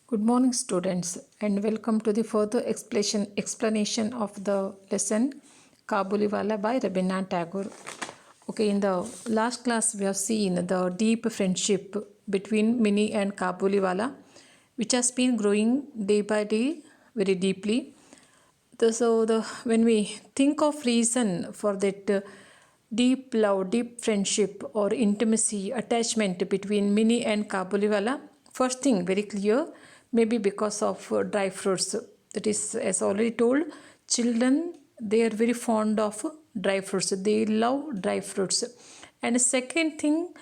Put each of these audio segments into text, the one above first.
Good morning, students, and welcome to the further explanation of the lesson Kabuliwala by Rabindranath Tagore. Okay, in the last class, we have seen the deep friendship between Minnie and Kabuliwala, which has been growing day by day very deeply. When we think of reason for that deep love, deep friendship, or intimacy, attachment between Minnie and Kabuliwala, first thing very clear, maybe because of dry fruits. That is, as already told, children they are very fond of dry fruits. They love dry fruits. And second thing,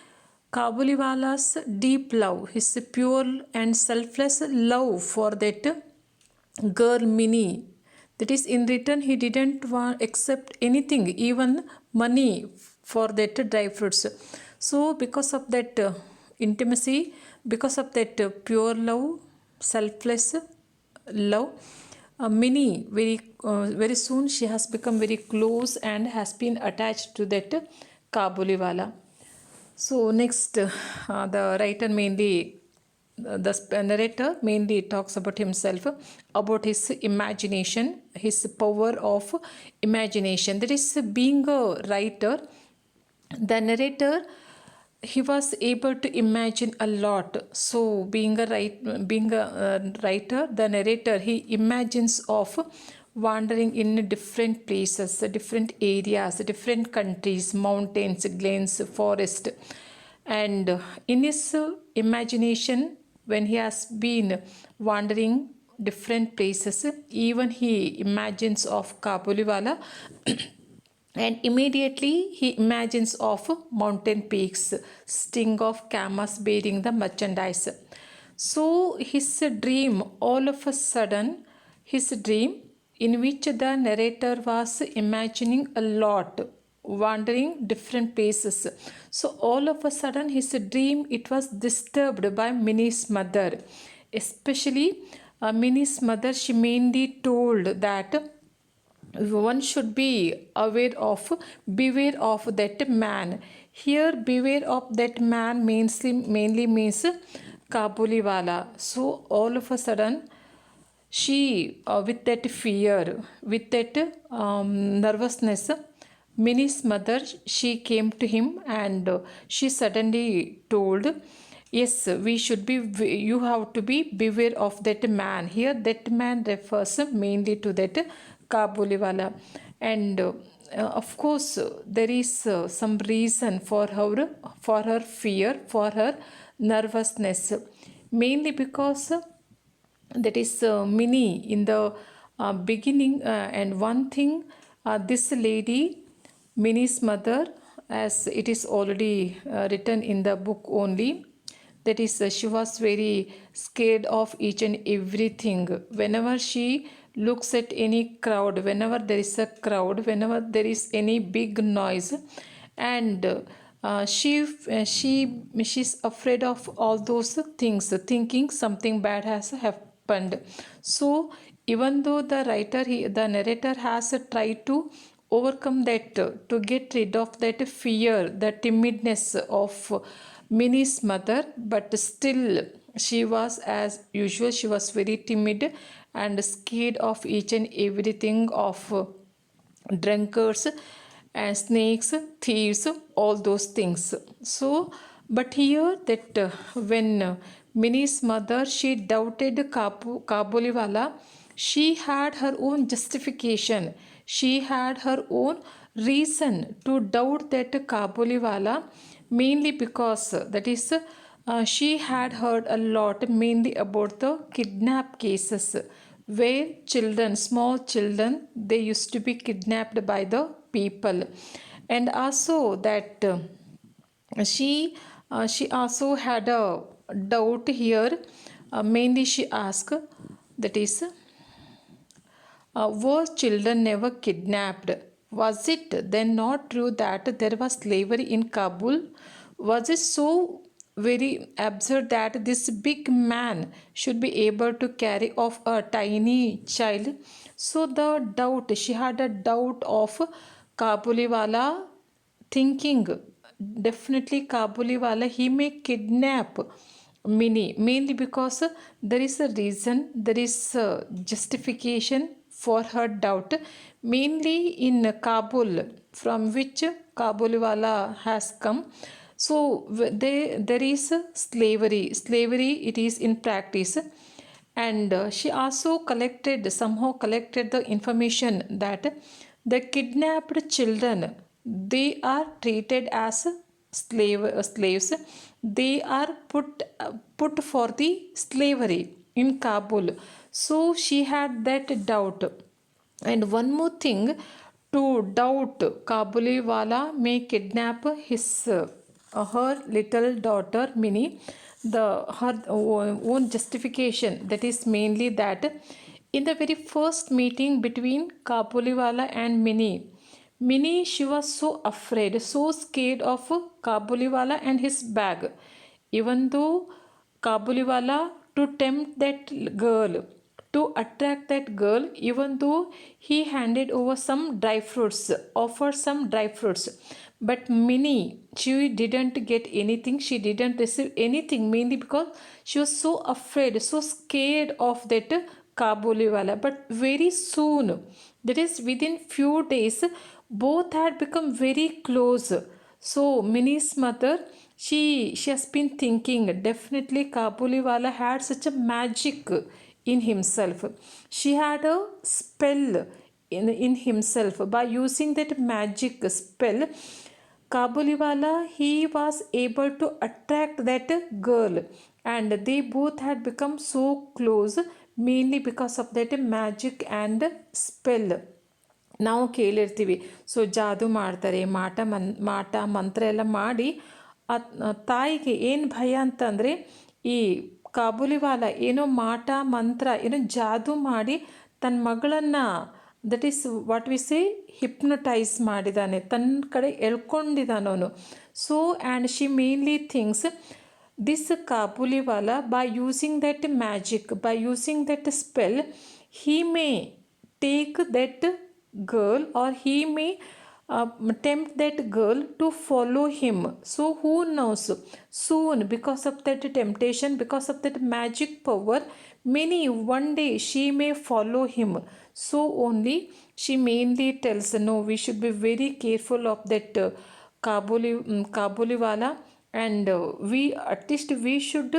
Kabuliwala's deep love, his pure and selfless love for that girl Minnie. That is, in return, he didn't want accept anything, even money for that dry fruits. So, because of that intimacy, because of that pure love, selfless love, Minnie very soon she has become very close and has been attached to that Kabuliwala. So next, the writer mainly, the narrator mainly talks about himself, about his imagination, his power of imagination. That is, being a writer, the narrator, he was able to imagine a lot. So being a writer, the narrator, he imagines of wandering in different places, different areas, different countries, mountains, glens, forest. And in his imagination, when he has been wandering different places, even he imagines of Kabuliwala and immediately he imagines of mountain peaks, sting of camels bearing the merchandise. So his dream, all of a sudden, his dream in which the narrator was imagining a lot, wandering different places. So all of a sudden his dream it was disturbed by Minnie's mother. Especially Minnie's mother, she mainly told that one should be aware of, beware of that man. Here beware of that man mainly means Kabuliwala. So all of a sudden she with that fear, with that nervousness, Minnie's mother, she came to him and she suddenly told, yes, we should be, you have to be beware of that man. Here that man refers mainly to that Kabuliwala. And of course, there is some reason for her fear, for her nervousness, mainly because that is Minnie in the beginning. And one thing, this lady, Minnie's mother, as it is already written in the book only, that is, she was very scared of each and everything. Whenever she looks at any crowd, whenever there is a crowd, whenever there is any big noise, and she's afraid of all those things, thinking something bad has happened. So even though the narrator has tried to overcome that, to get rid of that fear, the timidness of Minnie's mother, but still she was, as usual, she was very timid and scared of each and everything, of drunkards and snakes, thieves, all those things. So, but here that when Minnie's mother, she doubted Kabuliwala, she had her own justification. She had her own reason to doubt that Kabuliwala, mainly because that is, she had heard a lot mainly about the kidnap cases where children, small children, they used to be kidnapped by the people. And also that she also had a doubt here. Mainly she asked, that is, were children never kidnapped? Was it then not true that there was slavery in Kabul? Was it so very absurd that this big man should be able to carry off a tiny child? So the doubt, she had a doubt of Kabuliwala, thinking definitely Kabuliwala, he may kidnap Mini, mainly because there is a reason, there is a justification for her doubt, mainly in Kabul, from which Kabuliwala has come. So there is slavery. Slavery it is in practice, and she also somehow collected the information that the kidnapped children, they are treated as slaves. They are put for the slavery in Kabul. So she had that doubt. And one more thing, to doubt Kabuliwala may kidnap her little daughter Minnie. Her own justification, that is mainly that in the very first meeting between Kabuliwala and Minnie, she was so afraid, so scared of Kabuliwala and his bag. Even though Kabuliwala, to tempt that girl, to attract that girl, even though he handed over some dry fruits, offered some dry fruits, but Minnie, she didn't get anything, she didn't receive anything, mainly because she was so afraid, so scared of that Kabuliwala. But very soon, that is within few days, both had become very close. So Minnie's mother, she has been thinking definitely Kabuliwala had such a magic in himself. She had a spell in himself. By using that magic spell, Kabuliwala, he was able to attract that girl, and they both had become so close, mainly because of that magic and spell. ನಾವು ಕೇಳಿರ್ತೀವಿ. So ಜಾದು ಮಾಡ್ತಾರೆ, ಮಾಟ ಮಂತ್ರ ಎಲ್ಲ ಮಾಡಿ ತಾಯಿಗೆ ಏನು ಭಯ ಅಂತಂದರೆ, ಈ ಕಾಬುಲಿವಾಲ ಏನೋ ಮಾಟ ಮಂತ್ರ ಏನೋ ಜಾದು ಮಾಡಿ ತನ್ನ ಮಗಳನ್ನು, that is what we say, hypnotise ಮಾಡಿದ್ದಾನೆ, ತನ್ನ ಕಡೆ ಎಳ್ಕೊಂಡಿದ್ದಾನವನು. So and she mainly things this Kabuliwala, by using that magic, by using that spell, he may take that girl, or he may tempt that girl to follow him. So who knows, soon, because of that temptation, because of that magic power, one day she may follow him. So only she mainly tells, no, we should be very careful of that Kabuliwala, and we at least we should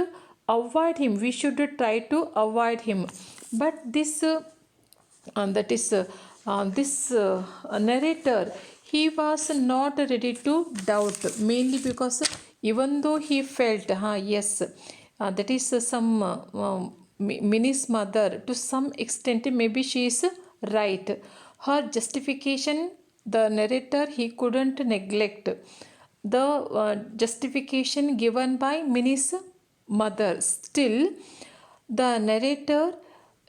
avoid him, we should try to avoid him. But this narrator, he was not ready to doubt, mainly because even though he felt, yes, that is some Minnie's mother, to some extent maybe she is right, her justification, the narrator, he couldn't neglect the justification given by Minnie's mother. Still, the narrator,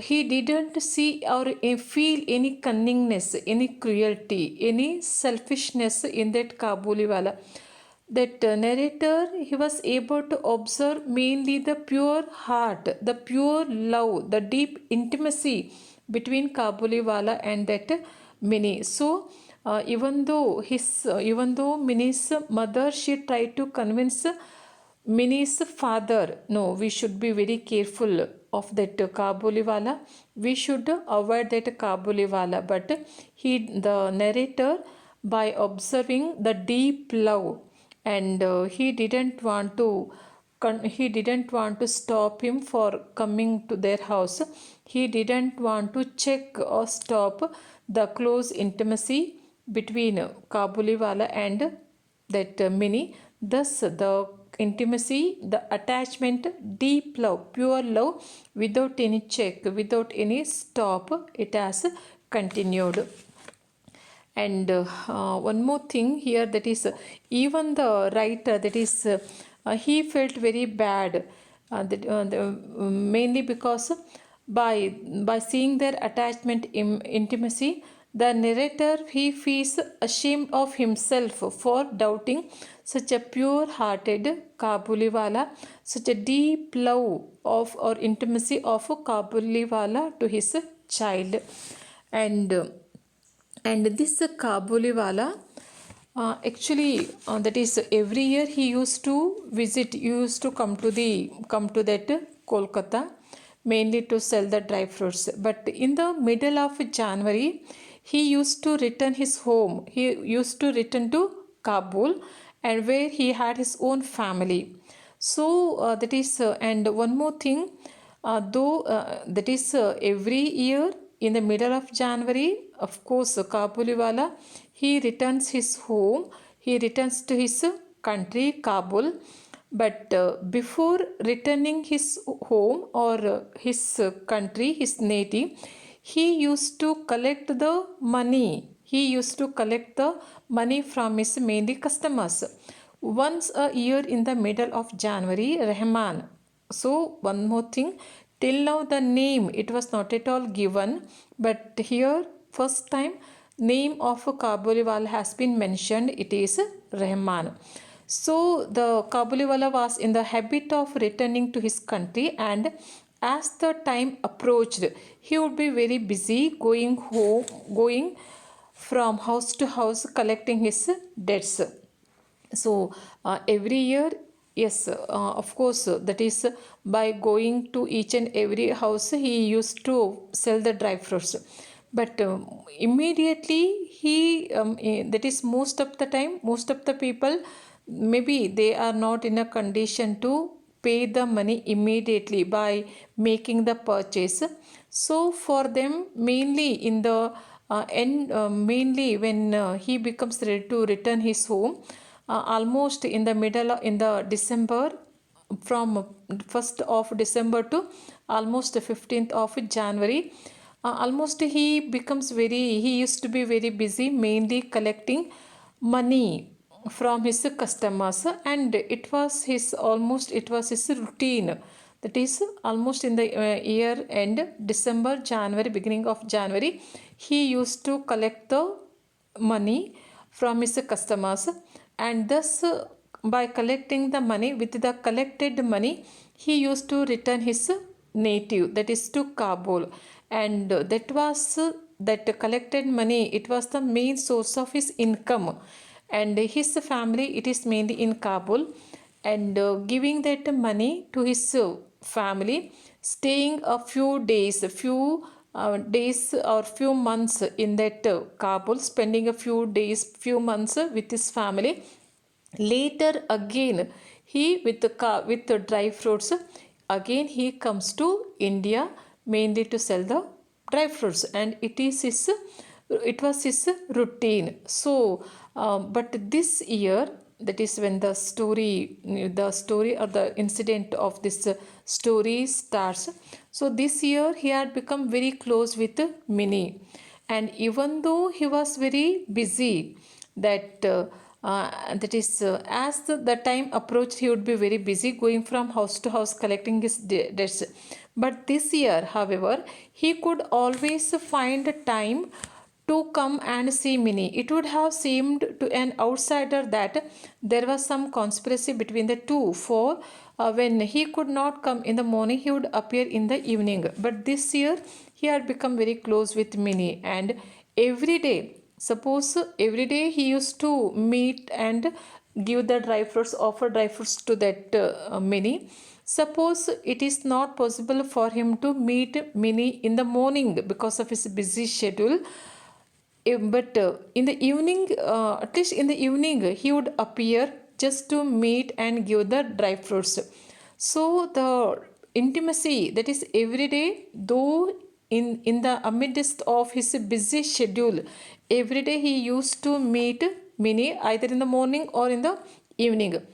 he didn't see or feel any cunningness, any cruelty, any selfishness in that Kabuliwala. That narrator, he was able to observe mainly the pure heart, the pure love, the deep intimacy between Kabuliwala and that Minnie. So even though Minnie's mother, she tried to convince Minnie's father, no, we should be very careful of that Kabuliwala, we should avoid that Kabuliwala. But the narrator, by observing the deep love, and he didn't want to stop him for coming to their house. He didn't want to check or stop the close intimacy between Kabuliwala and that Minnie. Thus the intimacy, the attachment, deep love, pure love, without any check, without any stop, it has continued. And one more thing here, that is even the writer, that is he felt very bad, mainly because by seeing their attachment, intimacy, the narrator, he feels ashamed of himself for doubting such a pure-hearted Kabuliwala, such a deep love of or intimacy of Kabuliwala to his child. And this Kabuliwala, Actually, that is every year he used to visit, used to come to that Kolkata, mainly to sell the dry fruits. But in the middle of January, he used to return his home. He used to return to Kabul, and where he had his own family. So that is, and one more thing, though that is every year in the middle of January, of course, Kabuliwala, he returns his home, he returns to his country, Kabul. But before returning his home or his country, his native, he used to collect the money. He used to collect the money from his mainly customers. Once a year in the middle of January, Rahman. So, one more thing, till now the name it was not at all given, but here first time name of a Kabuliwala has been mentioned, it is Rahman. So the Kabuliwala was in the habit of returning to his country, and as the time approached, he would be very busy going home, going from house to house collecting his debts. So every year, yes, of course, that is by going to each and every house, he used to sell the dry fruits. But immediately that is most of the time, most of the people, maybe they are not in a condition to pay the money immediately by making the purchase. So for them, mainly in the mainly when he becomes ready to return his home, almost in the middle in the December, from 1st of December to almost 15th of January, almost he used to be very busy, mainly collecting money from his customers, and it was his routine. That is almost in the year end December, January, beginning of January, he used to collect the money from his customers, and thus by collecting the money, with the collected money, he used to return his native, that is to Kabul. And that was that collected money, it was the main source of his income, and his family, it is mainly in Kabul. And giving that money to his family, staying a few days or few months in that Kabul, spending a few days, few months with his family. Later again, he with the dry fruits, again he comes to India, mainly to sell the dry fruits, and it was his routine. So, but this year, that is when the story or the incident of this story starts. So this year he had become very close with Minnie, and even though he was very busy, as the time approached, he would be very busy going from house to house collecting his debts. But this year, however, he could always find time to come and see Minnie. It would have seemed to an outsider that there was some conspiracy between the two, for when he could not come in the morning, he would appear in the evening. But this year, he had become very close with Minnie, and every day, suppose every day he used to meet and give the dry fruits, offer dry fruits to that Minnie. Suppose it is not possible for him to meet Minnie in the morning because of his busy schedule, but in the evening, at least in the evening, he would appear just to meet and give the dry fruits. So the intimacy, that is every day, though in the amidst of his busy schedule, every day he used to meet Minnie either in the morning or in the evening.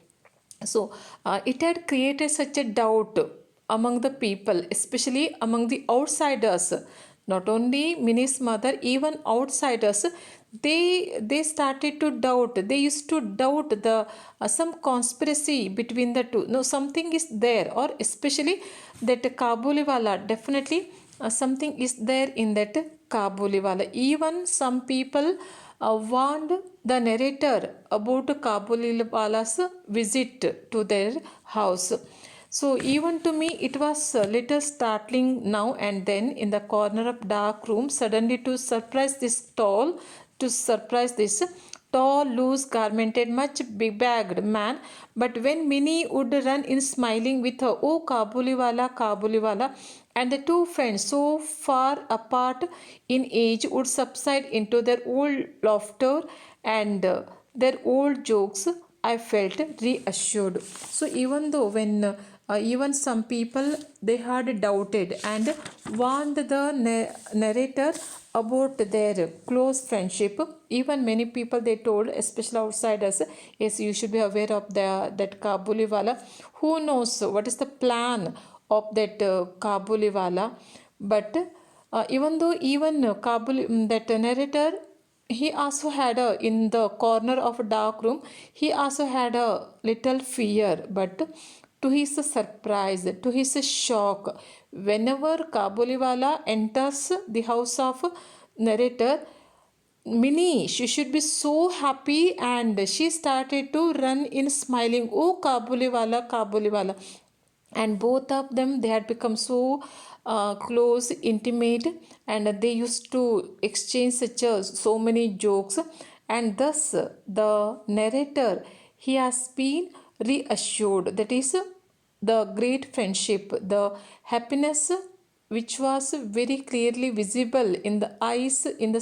So it had created such a doubt among the people, especially among the outsiders. Not only Minnie's mother, even outsiders, they started to doubt. They used to doubt the some conspiracy between the two. No, something is there, or especially that Kabuliwala. Definitely, something is there in that Kabuliwala. Even some people warned the narrator about Kabuliwala's visit to their house. So even to me, it was a little startling now and then in the corner of dark room, suddenly to surprise this tall, loose garmented, much bebagged man. But when Minnie would run in smiling with her, "Oh, Kabuliwala," and the two friends, so far apart in age, would subside into their old laughter and their old jokes, I felt reassured. So even though when even some people they had doubted and warned the narrator about their close friendship, even many people they told, especially outsiders, yes, you should be aware of that Kabuliwala. Who knows what is the plan of that Kabuliwala? But even though even that narrator, he also had a in the corner of a dark room, he also had a little fear. But to his surprise, to his shock, whenever Kabuliwala enters the house of narrator, Minnie, she should be so happy and she started to run in smiling, "Oh, Kabuliwala." And both of them, they had become so close, intimate, and they used to exchange such so many jokes. And thus, the narrator, he has been reassured. That is the great friendship, the happiness which was very clearly visible in the eyes, in the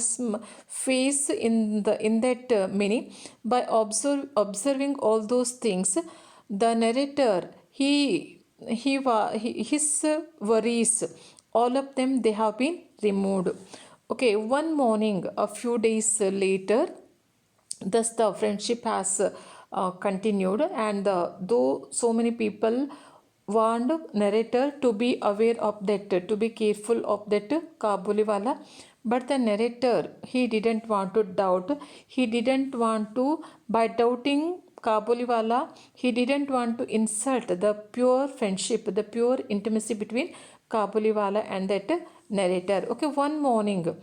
face, in that Minnie. By observing all those things, the narrator, his worries, all of them, they have been removed. Okay, one morning, a few days later, thus the friendship has continued, and though so many people warned narrator to be aware of that, to be careful of that Kabuliwala, but the narrator, he didn't want to doubt. He didn't want to, by doubting Kabuliwala, he didn't want to insult the pure friendship, the pure intimacy between Kabuliwala and that narrator. Okay, one morning,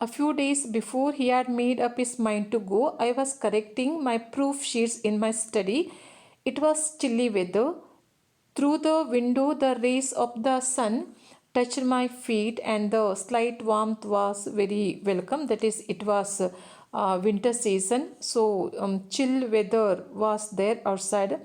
a few days before he had made up his mind to go, I was correcting my proof sheets in my study. It was chilly weather. Through the window, the rays of the sun touched my feet, and the slight warmth was very welcome. That is, it was winter season, so chill weather was there outside.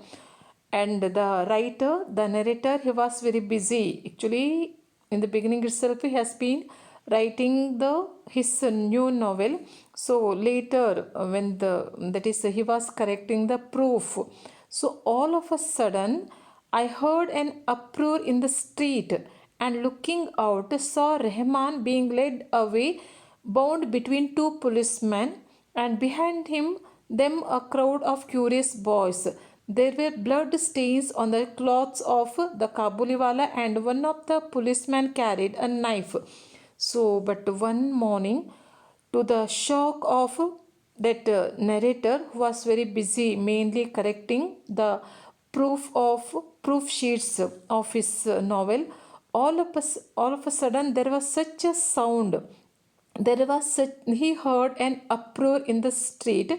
And the writer, the narrator, he was very busy. Actually, in the beginning itself, he has been writing his new novel. So later, when that is, he was correcting the proof. So all of a sudden, I heard an uproar in the street, and looking out, saw Rahman being led away, bound between two policemen, and behind him them a crowd of curious boys. There were blood stains on the clothes of the Kabuliwala, and one of the policemen carried a knife. So, but one morning, to the shock of that narrator, who was very busy mainly correcting the proof sheets of his novel, all of a sudden there was such a sound. He heard an uproar in the street,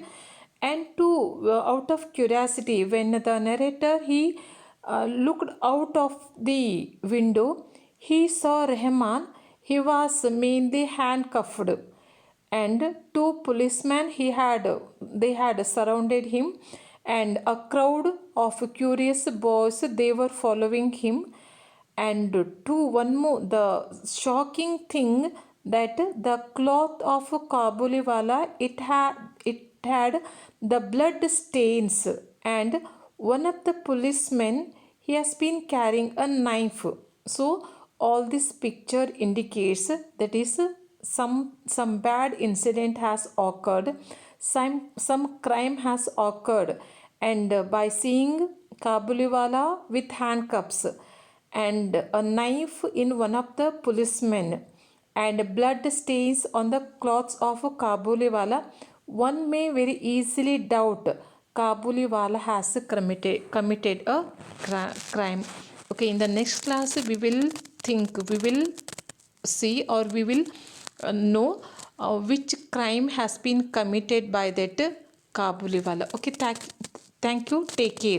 and out of curiosity, when the narrator, he looked out of the window, he saw Rahman. He was mainly handcuffed, and two policemen, they had surrounded him, and a crowd of curious boys, they were following him. And to one more, the shocking thing, that the cloth of Kabuliwala, it had the blood stains, and one of the policemen, he has been carrying a knife. So all this picture indicates that is some bad incident has occurred, some crime has occurred, and by seeing Kabuliwala with handcuffs and a knife in one of the policemen and blood stains on the clothes of Kabuliwala, one may very easily doubt Kabuliwala has committed a crime. Okay, in the next class we will see, or we will know which crime has been committed by that Kabuliwala. Okay, thank you. Take care.